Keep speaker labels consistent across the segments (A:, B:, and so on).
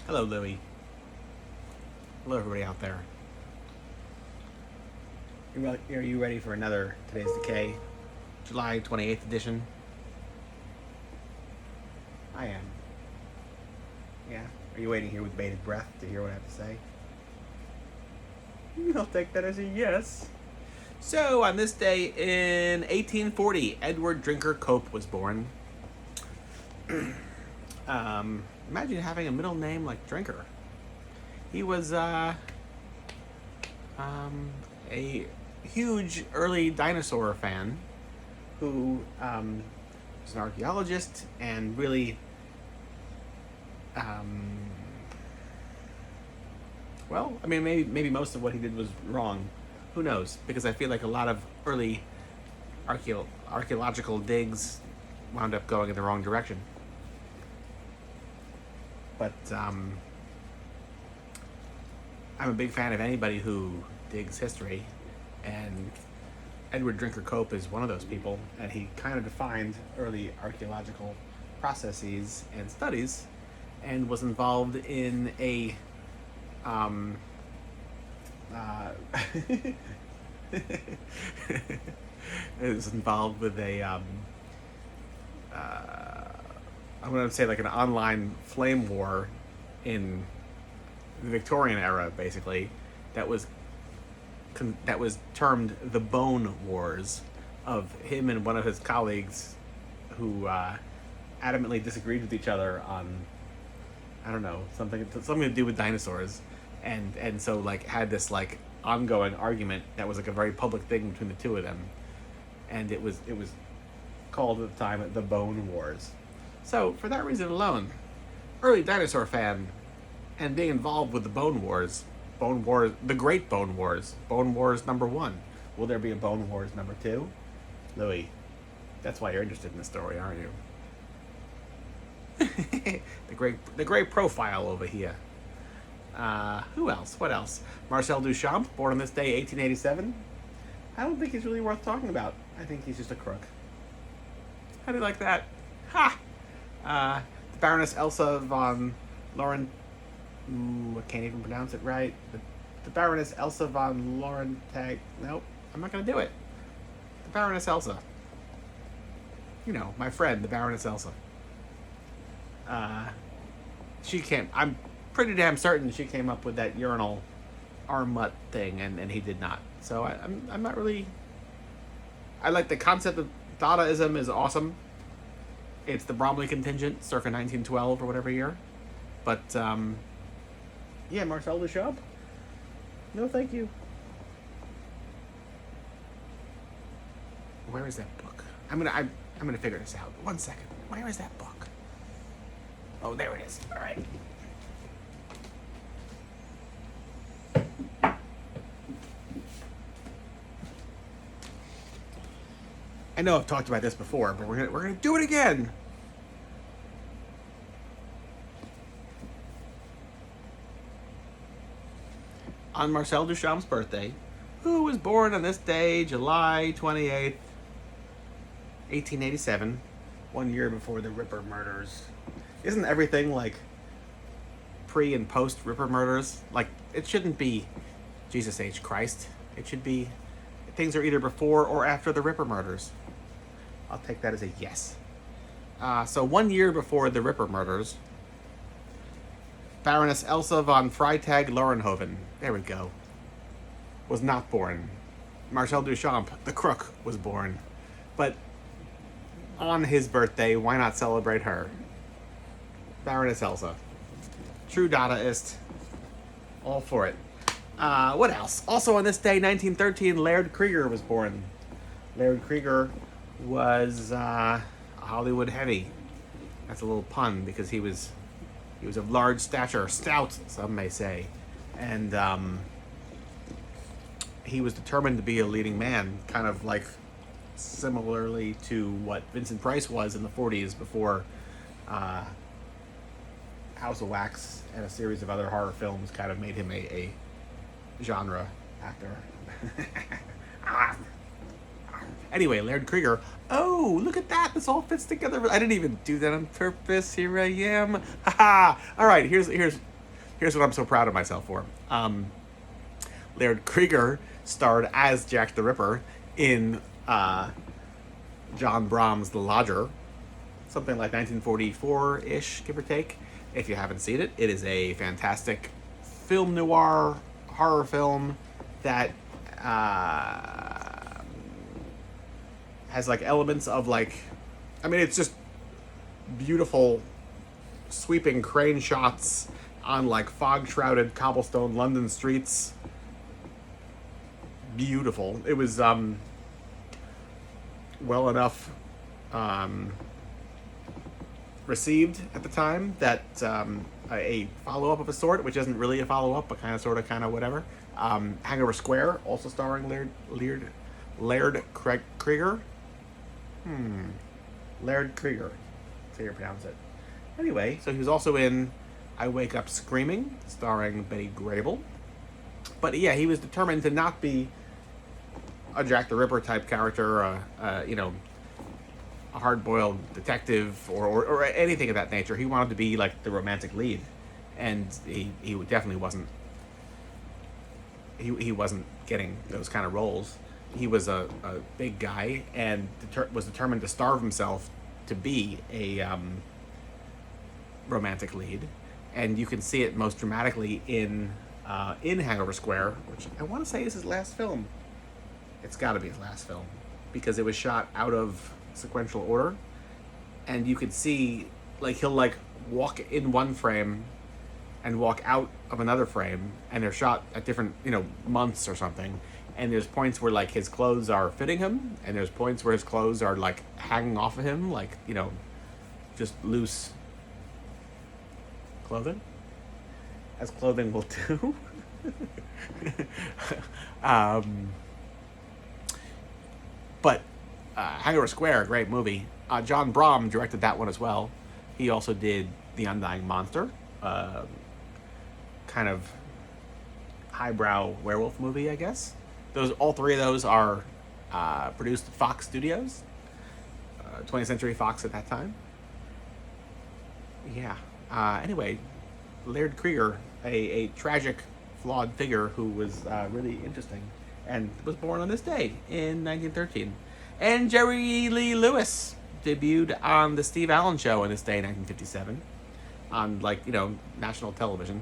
A: Hello, Louie. Hello, everybody out there. Are you ready for another Today's Decay, July 28th edition? I am. Yeah? Are you waiting here with bated breath to hear what I have to say? I'll take that as a yes. So, on this day in 1840, Edward Drinker Cope was born. Imagine having a middle name like Drinker. He was a huge early dinosaur fan who was an archaeologist and really well, I mean, maybe most of what he did was wrong. Who knows? Because I feel like a lot of early archaeological digs wound up going in the wrong direction. But I'm a big fan of anybody who digs history, and Edward Drinker Cope is one of those people, and he kind of defined early archaeological processes and studies, and was involved in a is involved with a I'm going to say like an online flame war in the Victorian era, basically, that was termed the Bone Wars, of him and one of his colleagues who adamantly disagreed with each other on, I don't know, something to do with dinosaurs, and so like had this like ongoing argument that was like a very public thing between the two of them, and it was called at the time the Bone Wars. So for that reason alone, early dinosaur fan, and being involved with the Bone Wars, the Great Bone Wars number 1. Will there be a Bone Wars number 2? Louis, that's why you're interested in this story, aren't you? the great profile over here. Who else? What else? Marcel Duchamp, born on this day, 1887. I don't think he's really worth talking about. I think he's just a crook. How do you like that? Ha! The Baroness Elsa von Lauren. I can't even pronounce it right. The Baroness Elsa von Laurentag. Nope, I'm not going to do it. The Baroness Elsa. You know, my friend, the Baroness Elsa. She came. I'm pretty damn certain she came up with that urinal arm-mutt thing, and he did not. So I'm not really. I like the concept of Dadaism is awesome. It's the Bromley contingent, circa 1912 or whatever year. But, yeah, Marcel Duchamp? No, thank you. Where is that book? I'm gonna figure this out. 1 second. Where is that book? Oh, there it is. All right. I know I've talked about this before, but we're gonna do it again. On Marcel Duchamp's birthday, who was born on this day, July 28th, 1887, 1 year before the Ripper murders. Isn't everything like pre and post Ripper murders? Like, it shouldn't be Jesus H. Christ. It should be things are either before or after the Ripper murders. I'll take that as a yes. So 1 year before the Ripper murders, Baroness Elsa von Freytag Lorenhoven, there we go, was not born. Marcel Duchamp, the crook, was born. But on his birthday, why not celebrate her? Baroness Elsa. True Dadaist. All for it. What else? Also on this day, 1913, Laird Krieger was born. Laird Krieger was a Hollywood heavy. That's a little pun because he was of large stature, stout, some may say, and he was determined to be a leading man, kind of like similarly to what Vincent Price was in the 40s before House of Wax and a series of other horror films kind of made him a genre actor. Anyway, Laird Krieger. Oh, look at that! This all fits together. I didn't even do that on purpose. Here I am. Haha! All right, here's here's what I'm so proud of myself for. Laird Krieger starred as Jack the Ripper in John Brahms' The Lodger, something like 1944-ish, give or take. If you haven't seen it, it is a fantastic film noir horror film that has like elements of like, I mean, it's just beautiful sweeping crane shots on like fog-shrouded cobblestone London streets. Beautiful. It was well enough received at the time that a follow-up of a sort, which isn't really a follow-up, but kind of whatever. Hangover Square, also starring Laird Krieger. Laird Krieger. That's how you pronounce it. Anyway, so he was also in I Wake Up Screaming, starring Betty Grable. But yeah, he was determined to not be a Jack the Ripper type character, a hard-boiled detective or anything of that nature. He wanted to be like the romantic lead, and he definitely wasn't. He wasn't getting those kind of roles. He was a big guy and was determined to starve himself to be a romantic lead, and you can see it most dramatically in Hangover Square, which I want to say is his last film. It's got to be his last film because it was shot out of sequential order, and you could see like he'll like walk in one frame and walk out of another frame, and they're shot at different months or something, and there's points where like his clothes are fitting him, and there's points where his clothes are like hanging off of him, like just loose clothing, as clothing will do. But Hangover Square, great movie. John Brahm directed that one as well. He also did The Undying Monster, kind of highbrow werewolf movie, I guess. All three of those are produced at Fox Studios, 20th Century Fox at that time. Yeah. Anyway, Laird Krieger, a tragic, flawed figure who was really interesting, and was born on this day in 1913. And Jerry Lee Lewis debuted on the Steve Allen Show on this day in 1957 on national television.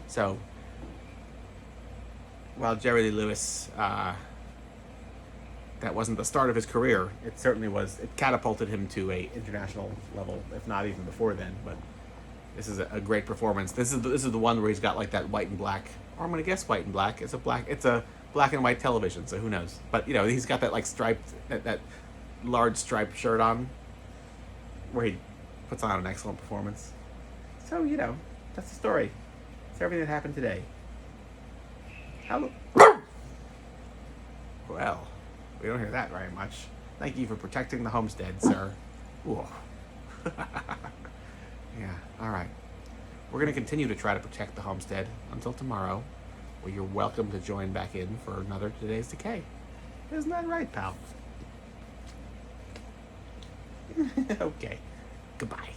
A: So while Jerry Lee Lewis, that wasn't the start of his career, it certainly was. It catapulted him to a international level, if not even before then. But this is a great performance. This is the one where he's got like that white and black, or I'm gonna guess white and black. It's a black and white television, so who knows? But he's got that like striped, that large striped shirt on, where he puts on an excellent performance. So that's the story. It's everything that happened today. Well, we don't hear that very much. Thank you for protecting the homestead, sir. Whoa. Yeah, alright. We're going to continue to try to protect the homestead until tomorrow, where you're welcome to join back in for another Today's Decay. Isn't that right, pal? Okay. Goodbye.